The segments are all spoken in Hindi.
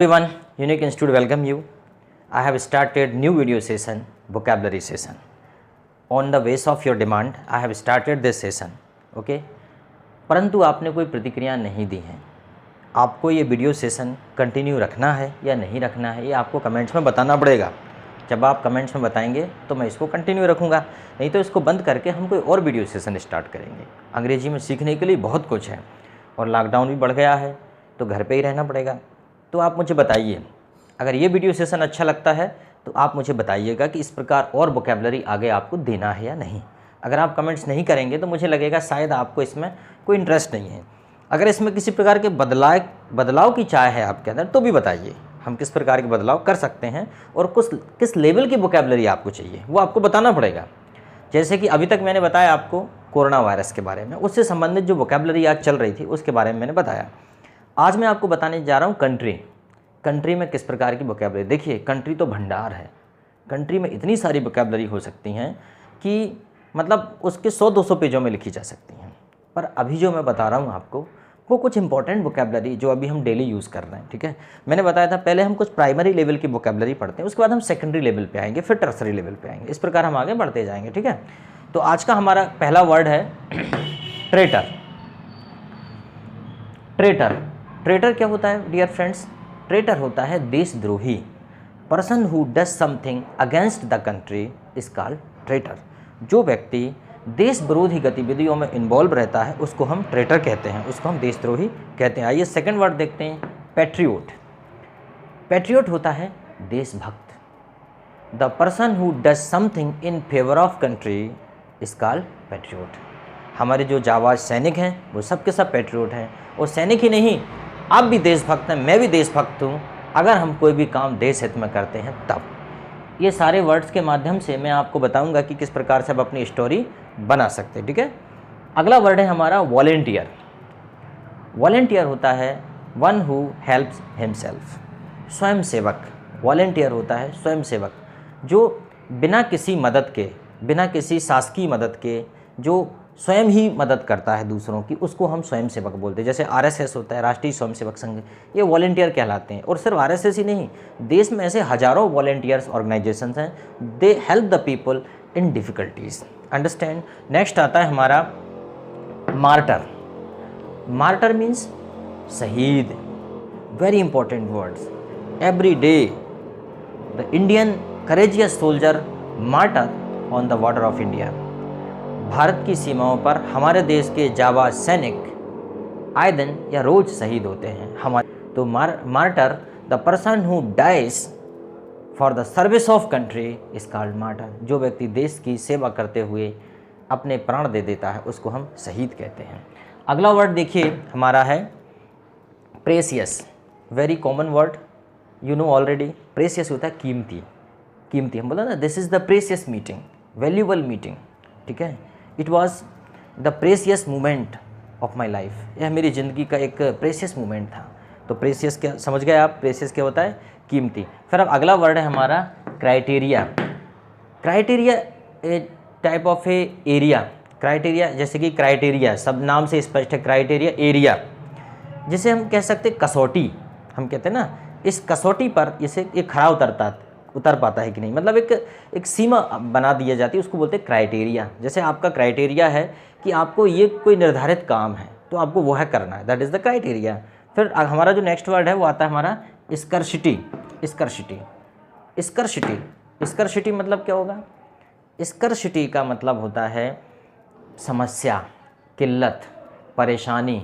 Everyone, Unique Institute welcome you. I have started new video session, vocabulary session. On the base of your demand, I have started this session. Okay? परंतु आपने कोई प्रतिक्रिया नहीं दी है। आपको ये वीडियो सेशन कंटिन्यू रखना है या नहीं रखना है, ये आपको कमेंट्स में बताना पड़ेगा। जब आप कमेंट्स में बताएंगे तो मैं इसको कंटिन्यू रखूँगा, नहीं तो इसको बंद करके हम कोई और वीडियो सेशन स्टार्ट करेंगे। अंग्रेजी में सीखने के लिए बहुत कुछ है और लॉकडाउन भी बढ़ गया है तो घर पे ही रहना पड़ेगा। तो आप मुझे बताइए, अगर ये वीडियो सेशन अच्छा लगता है तो आप मुझे बताइएगा कि इस प्रकार और वोकैबुलरी आगे आपको देना है या नहीं। अगर आप कमेंट्स नहीं करेंगे तो मुझे लगेगा शायद आपको इसमें कोई इंटरेस्ट नहीं है। अगर इसमें किसी प्रकार के बदलाव की चाह है आपके अंदर तो भी बताइए, हम किस प्रकार के बदलाव कर सकते हैं और किस लेवल की वोकैबुलरी आपको चाहिए वो आपको बताना पड़ेगा। जैसे कि अभी तक मैंने बताया आपको कोरोना वायरस के बारे में, उससे संबंधित जो वोकैबुलरी आज चल रही थी उसके बारे में मैंने बताया। आज मैं आपको बताने जा रहा हूँ कंट्री में किस प्रकार की वोकैबुलरी। देखिए, कंट्री तो भंडार है। कंट्री में इतनी सारी वोकैबुलरी हो सकती हैं कि मतलब उसके 100-200 पेजों में लिखी जा सकती हैं। पर अभी जो मैं बता रहा हूँ आपको वो कुछ इंपॉर्टेंट वोकैबुलरी जो अभी हम डेली यूज़ कर रहे हैं। ठीक है, मैंने बताया था पहले हम कुछ प्राइमरी लेवल की वोकैबुलरी पढ़ते हैं, उसके बाद हम सेकेंडरी लेवल पे आएंगे, फिर टर्सरी लेवल पे आएंगे। इस प्रकार हम आगे बढ़ते जाएंगे। ठीक है, तो आज का हमारा पहला वर्ड है ट्रेटर। ट्रेटर क्या होता है डियर फ्रेंड्स? ट्रेटर होता है देशद्रोही। Person who does something against the country is called traitor. जो व्यक्ति देश विरोधी गतिविधियों में इन्वॉल्व रहता है उसको हम ट्रेटर कहते हैं, उसको हम देशद्रोही कहते हैं। आइए सेकंड वर्ड देखते हैं, पैट्रियोट। पैट्रियोट होता है देशभक्त। The person who does something in favour of country is called patriot. हमारे जो जाबाज सैनिक हैं वो सब के सब पैट्रियोट हैं। और सैनिक ही नहीं, आप भी देशभक्त हैं, मैं भी देशभक्त हूँ अगर हम कोई भी काम देश हित में करते हैं तब। ये सारे वर्ड्स के माध्यम से मैं आपको बताऊंगा कि किस प्रकार से आप अपनी स्टोरी बना सकते हैं। ठीक है, अगला वर्ड है हमारा वॉलेंटियर। वॉलेंटियर होता है वन हु हेल्प्स हिमसेल्फ। स्वयं सेवक। वॉलेंटियर होता है स्वयं सेवक, जो बिना किसी मदद के, बिना किसी शासकीय मदद के जो स्वयं ही मदद करता है दूसरों की, उसको हम स्वयं सेवक बोलते हैं। जैसे आरएसएस होता है, राष्ट्रीय स्वयंसेवक संघ, ये वॉलेंटियर कहलाते हैं। और सिर्फ आरएसएस ही नहीं, देश में ऐसे हजारों वॉलेंटियर्स ऑर्गेनाइजेशंस हैं, they help the people in difficulties. Understand. Next आता है हमारा मार्टर। मार्टर मीन्स शहीद। Very important words. Every day the Indian courageous soldier martyr on the border of India. Bharat की सीमाओं पर हमारे देश के जाबाज सैनिक आए दिन या रोज शहीद होते हैं हमारे। तो martyr, the person who dies for the service of country is called martyr. जो व्यक्ति देश की सेवा करते हुए अपने प्राण दे देता है उसको हम शहीद कहते हैं। अगला वर्ड देखिए हमारा है precious. Very common word, you know already. Precious होता है कीमती। कीमती हम बोला ना, this is the precious meeting, valuable meeting. ठीक है, it was the precious moment of my life. यह मेरी ज़िंदगी का एक प्रेसियस मोमेंट था। तो प्रेसियस क्या समझ गए आप? प्रेसियस क्या होता है? कीमती। फिर अब अगला वर्ड है हमारा criteria. Criteria A type of A area. Criteria जैसे कि क्राइटेरिया सब नाम से स्पष्ट है, क्राइटेरिया एरिया, जिसे हम कह सकते कसौटी। हम कहते हैं ना, इस कसौटी पर इसे एक खरा उतर पाता है कि नहीं, मतलब एक सीमा बना दी जाती है, उसको बोलते हैं क्राइटेरिया। जैसे आपका क्राइटेरिया है कि आपको ये कोई निर्धारित काम है तो आपको वह करना है, दैट इज़ द क्राइटेरिया। फिर हमारा जो नेक्स्ट वर्ड है वो आता है हमारा स्कर्सिटी। स्कर्सिटी मतलब क्या होगा? स्कर्सिटी का मतलब होता है समस्या, किल्लत, परेशानी,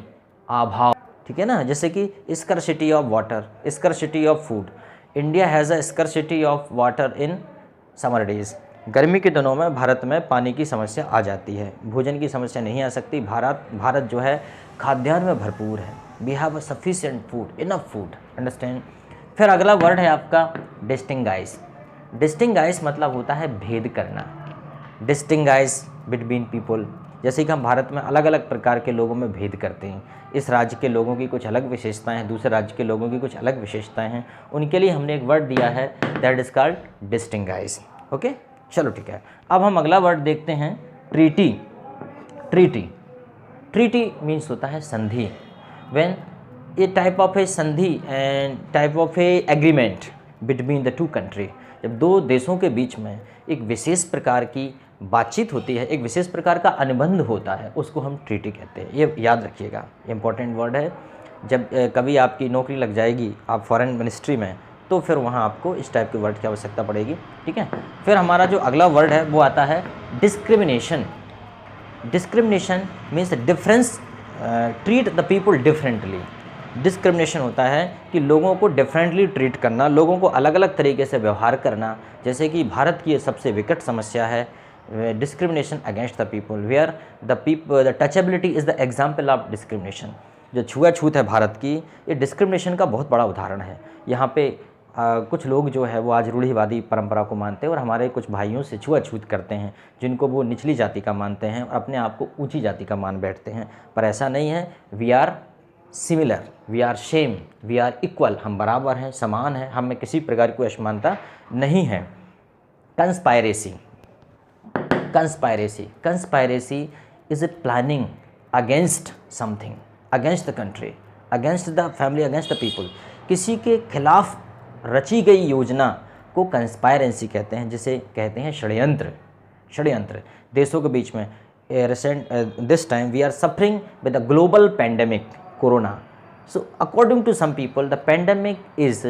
अभाव। ठीक है ना, जैसे कि scarcity of water, scarcity of food. India has a scarcity of water in summer days. गर्मी के दिनों में भारत में पानी की समस्या आ जाती है, भोजन की समस्या नहीं आ सकती। भारत जो है खाद्यान्न में भरपूर है। We have a sufficient food, enough food. Understand. फिर अगला वर्ड है आपका डिस्टिंगाइज। डिस्टिंगाइज मतलब होता है भेद करना। डिस्टिंगाइज बिटवीन पीपल। जैसे कि हम भारत में अलग अलग प्रकार के लोगों में भेद करते हैं। इस राज्य के लोगों की कुछ अलग विशेषताएं हैं, दूसरे राज्य के लोगों की कुछ अलग विशेषताएं हैं, उनके लिए हमने एक वर्ड दिया है दैट इज़ कॉल्ड डिस्टिंगाइज। ओके, चलो ठीक है। अब हम अगला वर्ड देखते हैं ट्रीटी मीन्स होता है संधि। व्हेन ए टाइप ऑफ ए संधि and type of A agreement between the two country. जब दो देशों के बीच में एक विशेष प्रकार की बातचीत होती है, एक विशेष प्रकार का अनुबंध होता है, उसको हम ट्रीटी कहते हैं। ये याद रखिएगा, इंपॉर्टेंट वर्ड है। जब कभी आपकी नौकरी लग जाएगी आप फॉरेन मिनिस्ट्री में, तो फिर वहाँ आपको इस टाइप के वर्ड की आवश्यकता पड़ेगी, ठीक है। फिर हमारा जो अगला वर्ड है वो आता है discrimination. Discrimination means difference, treat the people differently. Discrimination होता है कि लोगों को डिफरेंटली ट्रीट करना, लोगों को अलग अलग तरीके से व्यवहार करना। जैसे कि भारत की ये सबसे विकट समस्या है, discrimination against the people, where the touchability is the example of discrimination. जो छुआछूत है भारत की, ये डिस्क्रिमिनेशन का बहुत बड़ा उदाहरण है। यहाँ पे कुछ लोग जो है वो आज रूढ़िवादी परंपरा को मानते हैं और हमारे कुछ भाइयों से छुआछूत करते हैं, जिनको वो निचली जाति का मानते हैं और अपने आप को ऊंची जाति का मान बैठते हैं। पर ऐसा नहीं है। We are similar, we are same, we are equal. हम बराबर हैं, समान हैं, हम में किसी प्रकार की असमानता नहीं है। Conspiracy, conspiracy, conspiracy is a planning against something, against the country, against the family, against the people. किसी के खिलाफ रची गई योजना को कंस्पायरेसी कहते हैं, जिसे कहते हैं षड्यंत्र। षड्यंत्र देशों के बीच में। This time we are suffering with the global pandemic corona. So according to some people the pandemic is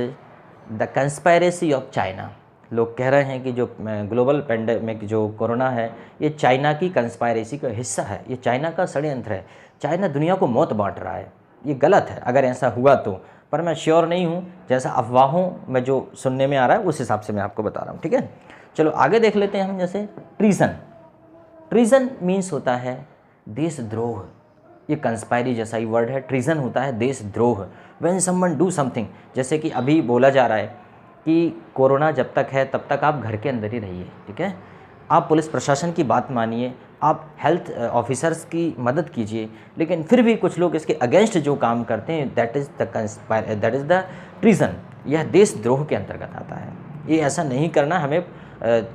the conspiracy of China. लोग कह रहे हैं कि जो ग्लोबल पैंडेमिक जो कोरोना है, ये चाइना की कंस्पायरेसी का हिस्सा है, ये चाइना का षड्यंत्र है। चाइना दुनिया को मौत बांट रहा है। ये गलत है अगर ऐसा हुआ तो, पर मैं श्योर नहीं हूँ। जैसा अफवाहों में जो सुनने में आ रहा है उस हिसाब से मैं आपको बता रहा हूँ, ठीक है। चलो आगे देख लेते हैं हम। जैसे ट्रीजन, ट्रीजन मीन्स होता है देशद्रोह। ये कंस्पायरी जैसा ही वर्ड है। ट्रीजन होता है देशद्रोह। व्हेन समवन डू समथिंग, जैसे कि अभी बोला जा रहा है कि कोरोना जब तक है तब तक आप घर के अंदर ही रहिए, ठीक है। आप पुलिस प्रशासन की बात मानिए, आप हेल्थ ऑफिसर्स की मदद कीजिए, लेकिन फिर भी कुछ लोग इसके अगेंस्ट जो काम करते हैं, दैट इज़ द ट्रीजन। यह देशद्रोह के अंतर्गत आता है। ये ऐसा नहीं करना, हमें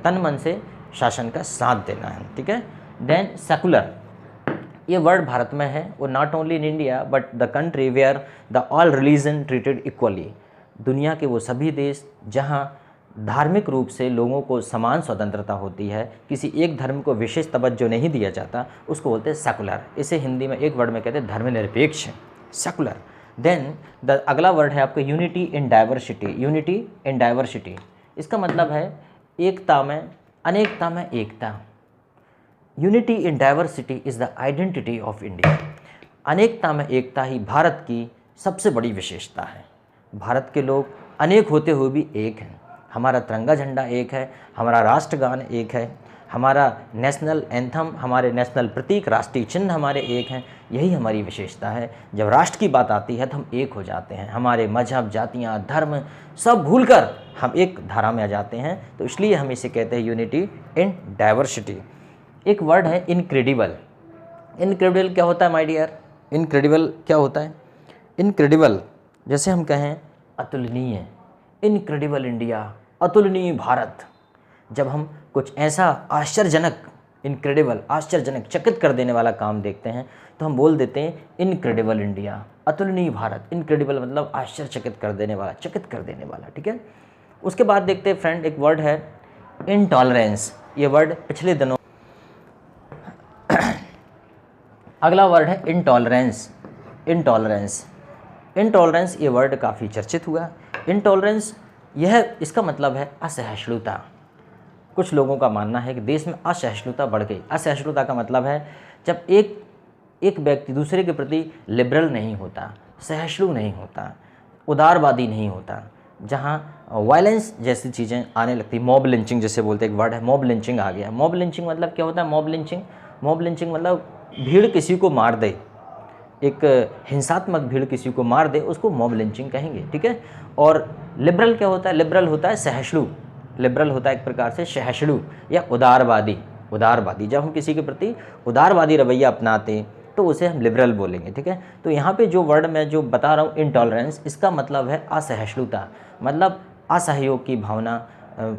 तन मन से शासन का साथ देना है, ठीक है। देन सेकुलर, ये वर्ड भारत में है, वो not only in India but the country where the all religion treated equally. दुनिया के वो सभी देश जहाँ धार्मिक रूप से लोगों को समान स्वतंत्रता होती है, किसी एक धर्म को विशेष तवज्जो नहीं दिया जाता, उसको बोलते हैं सेकुलर। इसे हिंदी में एक वर्ड में कहते हैं धर्मनिरपेक्ष, सेकुलर। देन द अगला वर्ड है आपका unity in diversity. Unity in diversity, इसका मतलब है एकता में अनेकता में एकता। Unity in diversity is the identity of India. अनेकता में एकता ही भारत की सबसे बड़ी विशेषता है। भारत के लोग अनेक होते हुए भी एक हैं। हमारा तिरंगा झंडा एक है, हमारा राष्ट्रगान एक है, हमारा नेशनल एंथम, हमारे नेशनल प्रतीक, राष्ट्रीय चिन्ह हमारे एक हैं। यही हमारी विशेषता है। जब राष्ट्र की बात आती है तो हम एक हो जाते हैं। हमारे मजहब, जातियाँ, धर्म सब भूलकर हम एक धारा में आ जाते हैं। तो इसलिए हम इसे कहते हैं यूनिटी इन डाइवर्सिटी। एक वर्ड है इनक्रेडिबल। इनक्रेडिबल क्या होता है माय डियर? इनक्रेडिबल क्या होता है? इनक्रेडिबल जैसे हम कहें अतुलनीय, इनक्रेडिबल इंडिया, अतुलनीय भारत। जब हम कुछ ऐसा आश्चर्यजनक, इनक्रेडिबल, आश्चर्यजनक, चकित कर देने वाला काम देखते हैं तो हम बोल देते हैं इनक्रेडिबल इंडिया, अतुलनीय भारत। इनक्रेडिबल मतलब आश्चर्यचकित कर देने वाला, चकित कर देने वाला, ठीक है। उसके बाद देखते हैं फ्रेंड, एक वर्ड है इनटॉलरेंस। ये वर्ड पिछले दिनों अगला वर्ड है इनटॉलरेंस। इनटॉलरेंस, इनटॉलरेंस ये वर्ड काफ़ी चर्चित हुआ। इनटॉलरेंस यह इसका मतलब है असहिष्णुता। कुछ लोगों का मानना है कि देश में असहिष्णुता बढ़ गई। असहिष्णुता का मतलब है जब एक व्यक्ति दूसरे के प्रति लिबरल नहीं होता, सहिष्णु नहीं होता, उदारवादी नहीं होता, जहाँ वायलेंस जैसी चीज़ें आने लगती। मॉब लिंचिंग जैसे बोलते, एक वर्ड है मॉब लिंचिंग आ गया। मॉब लिंचिंग मतलब क्या होता है? मॉब लिंचिंग, मॉब लिंचिंग मतलब भीड़ किसी को मार दे, एक हिंसात्मक भीड़ किसी को मार दे, उसको मॉब लिंचिंग कहेंगे, ठीक है। और लिबरल क्या होता है? लिबरल होता है सहिष्णु। लिबरल होता है एक प्रकार से सहिष्णु या उदारवादी। उदारवादी, जब हम किसी के प्रति उदारवादी रवैया अपनाते तो उसे हम लिबरल बोलेंगे, ठीक है। तो यहाँ पे जो वर्ड मैं जो बता रहा हूँ इनटॉलरेंस, इसका मतलब है असहिष्णुता, मतलब असहयोग की भावना,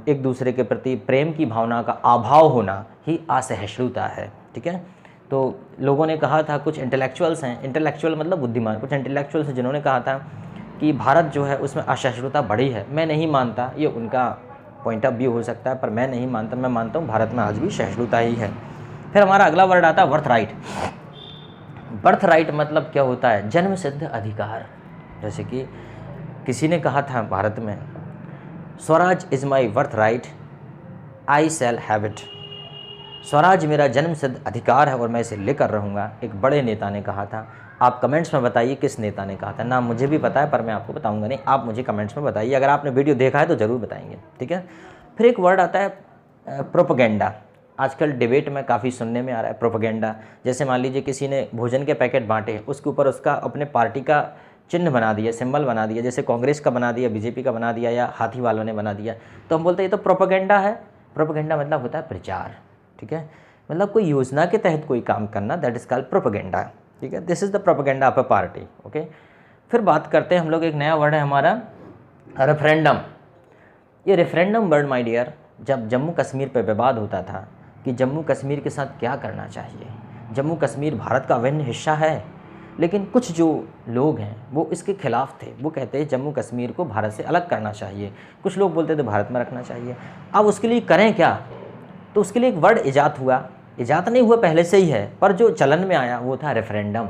एक दूसरे के प्रति प्रेम की भावना का अभाव होना ही असहिष्णुता है, ठीक है। तो लोगों ने कहा था, कुछ इंटेलेक्चुअल्स हैं, इंटेलेक्चुअल मतलब बुद्धिमान, कुछ इंटेलेक्चुअल्स हैं जिन्होंने कहा था कि भारत जो है उसमें असहिष्णुता बढ़ी है। मैं नहीं मानता, ये उनका पॉइंट ऑफ व्यू हो सकता है, पर मैं नहीं मानता। मैं मानता हूँ भारत में आज भी सहिष्णुता ही है। फिर हमारा अगला वर्ड आता है बर्थ राइट। बर्थ राइट मतलब क्या होता है? जन्म सिद्ध अधिकार। जैसे कि किसी ने कहा था भारत में, Swaraj is my birth right, I shall have it. Swaraj मेरा जन्म सिद्ध अधिकार है और मैं इसे लेकर रहूँगा। एक बड़े नेता ने कहा था। आप कमेंट्स में बताइए किस नेता ने कहा था। नाम मुझे भी पता है पर मैं आपको बताऊंगा नहीं, आप मुझे कमेंट्स में बताइए। अगर आपने वीडियो देखा है तो ज़रूर बताएंगे, ठीक है। फिर एक वर्ड आता है प्रोपेगेंडा। आजकल डिबेट में काफ़ी सुनने में आ रहा है प्रोपेगेंडा। जैसे मान लीजिए किसी ने भोजन के पैकेट बांटे, उसके ऊपर उसका अपने पार्टी का चिन्ह बना दिया, सिंबल बना दिया, जैसे कांग्रेस का बना दिया, बीजेपी का बना दिया या हाथी वालों ने बना दिया, तो हम बोलते हैं ये तो प्रोपेगेंडा है। प्रोपेगेंडा मतलब होता है प्रचार, ठीक है, मतलब कोई योजना के तहत कोई काम करना, दैट इज़ कॉल्ड प्रोपेगेंडा, ठीक है। This is the propaganda of a party, okay. फिर बात करते हैं हम लोग, एक नया वर्ड है हमारा रेफरेंडम। ये रेफरेंडम वर्ड माय डियर, जब जम्मू कश्मीर पे विवाद होता था कि जम्मू कश्मीर के साथ क्या करना चाहिए, जम्मू कश्मीर भारत का अभिन्न हिस्सा है, लेकिन कुछ जो लोग हैं वो इसके खिलाफ थे। वो कहते हैं जम्मू कश्मीर को भारत से अलग करना चाहिए, कुछ लोग बोलते थे भारत में रखना चाहिए। अब उसके लिए करें क्या? तो उसके लिए एक वर्ड ईजाद हुआ, ईजाद नहीं हुआ, पहले से ही है, पर जो चलन में आया वो था रेफरेंडम।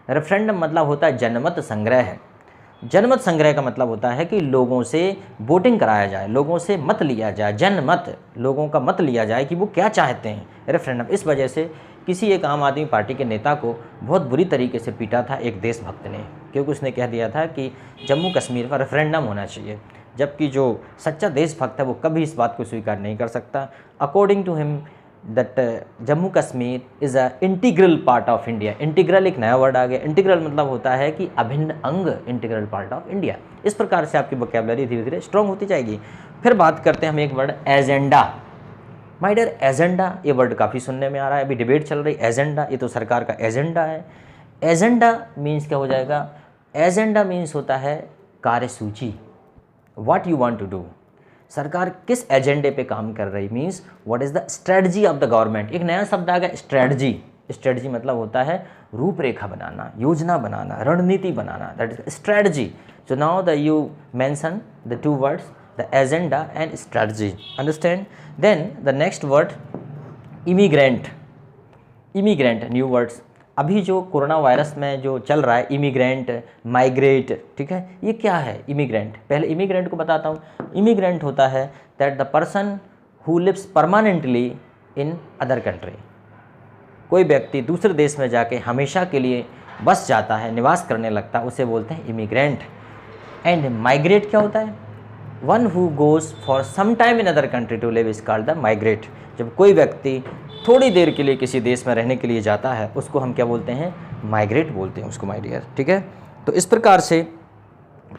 रेफरेंडम मतलब होता है जनमत संग्रह। जनमत संग्रह का मतलब होता है कि लोगों से वोटिंग कराया जाए, लोगों से मत लिया जाए, जनमत, लोगों का मत लिया जाए कि वो क्या चाहते हैं, रेफरेंडम। इस वजह से किसी एक आम आदमी पार्टी के नेता को बहुत बुरी तरीके से पीटा था एक देशभक्त ने, क्योंकि उसने कह दिया था कि जम्मू कश्मीर का रेफरेंडम होना चाहिए, जबकि जो सच्चा देशभक्त है वो कभी इस बात को स्वीकार नहीं कर सकता। According to him that Jammu Kashmir is a integral part of India. Integral एक नया वर्ड आ गया। इंटीग्रल मतलब होता है कि अभिन्न अंग, इंटीग्रल पार्ट ऑफ इंडिया। इस प्रकार से आपकी वोकैबुलरी धीरे धीरे स्ट्रॉन्ग होती जाएगी। फिर बात करते हैं हम एक word agenda. My dear, agenda ये वर्ड काफ़ी सुनने में आ रहा है, अभी डिबेट चल रही। एजेंडा, ये तो सरकार का एजेंडा है। एजेंडा मीन्स क्या हो जाएगा? एजेंडा मीन्स होता है कार्यसूची, what you want to do. सरकार किस एजेंडे पे काम कर रही, means what is the strategy of the government. एक नया शब्द आ गया स्ट्रेटजी। स्ट्रेटजी मतलब होता है रूपरेखा बनाना, योजना बनाना, रणनीति बनाना, that is strategy. So now the you mention the two words, the agenda and strategy, understand. Then the next word immigrant. Immigrant new words. अभी जो कोरोना वायरस में जो चल रहा है, इमिग्रेंट, माइग्रेट, ठीक है, ये क्या है इमिग्रेंट? पहले इमिग्रेंट को बताता हूँ। इमिग्रेंट होता है that the person who lives permanently in other country. कोई व्यक्ति दूसरे देश में जाके हमेशा के लिए बस जाता है, निवास करने लगता है, उसे बोलते हैं इमिग्रेंट। एंड माइग्रेट क्या होता है? One who goes for some time in other country to live is called the migrate. जब कोई व्यक्ति थोड़ी देर के लिए किसी देश में रहने के लिए जाता है उसको हम क्या बोलते हैं? माइग्रेट बोलते हैं उसको, माय डियर, ठीक है। तो इस प्रकार से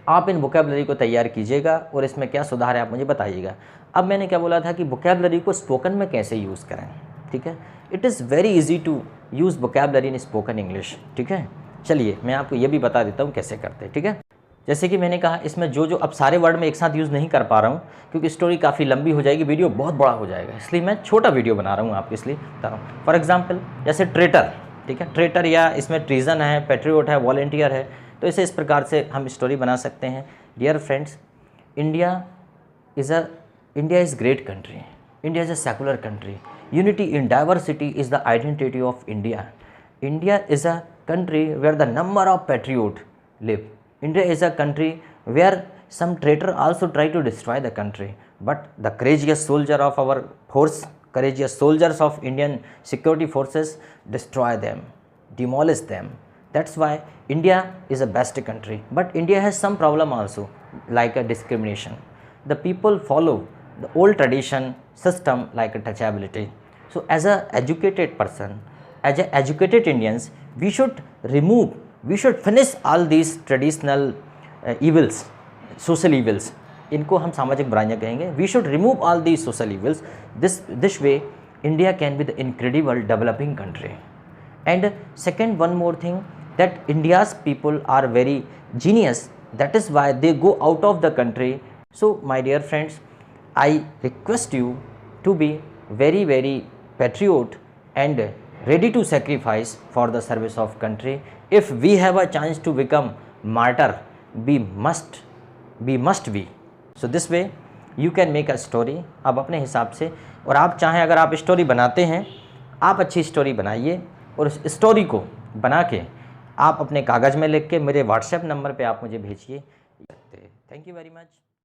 आप इन वोकैबुलरी को तैयार कीजिएगा और इसमें क्या सुधार है आप मुझे बताइएगा। अब मैंने क्या बोला था कि वोकैबुलरी को स्पोकन में कैसे यूज़ करें, ठीक है। It is very easy to use vocabulary in spoken English, ठीक है। चलिए मैं आपको ये भी बता देता हूँ कैसे करते हैं, ठीक है। जैसे कि मैंने कहा इसमें जो अब सारे वर्ड मैं एक साथ यूज़ नहीं कर पा रहा हूँ क्योंकि स्टोरी काफ़ी लंबी हो जाएगी, वीडियो बहुत बड़ा हो जाएगा, इसलिए मैं छोटा वीडियो बना रहा हूँ आपके, इसलिए बता रहा हूँ। फॉर एग्जांपल जैसे ट्रेटर, ठीक है, ट्रेटर या इसमें ट्रीजन है, पेट्रियोट है, वॉलंटियर है, तो इसे इस प्रकार से हम स्टोरी बना सकते हैं। Dear friends, India is great country, India is a secular country, unity in diversity is the identity of India, India is a country where the number of patriots live. India is a country where some traitor also try to destroy the country, but the courageous soldier of our force, courageous soldiers of Indian security forces destroy them, demolish them. That's why India is the best country. But India has some problem also, like a discrimination. The people follow the old tradition system like a touchability. So as a educated person, as a educated Indians, we should finish all these traditional evils, social evils. इनको हम सामाजिक बुराइयाँ कहेंगे. We should remove all these social evils. This way India can be the incredible developing country. And second, one more thing, that India's people are very genius, that is why they go out of the country. So my dear friends, I request you to be very, very patriot and ready to sacrifice for the service of country. If we have a chance to become martyr, we must be. So this way you can make a story. आप अपने हिसाब से, और आप चाहें अगर आप स्टोरी बनाते हैं, आप अच्छी स्टोरी बनाइए और उस स्टोरी को बना के आप अपने कागज़ में लिख के मेरे व्हाट्सएप नंबर पे आप मुझे भेजिए। Thank you very much.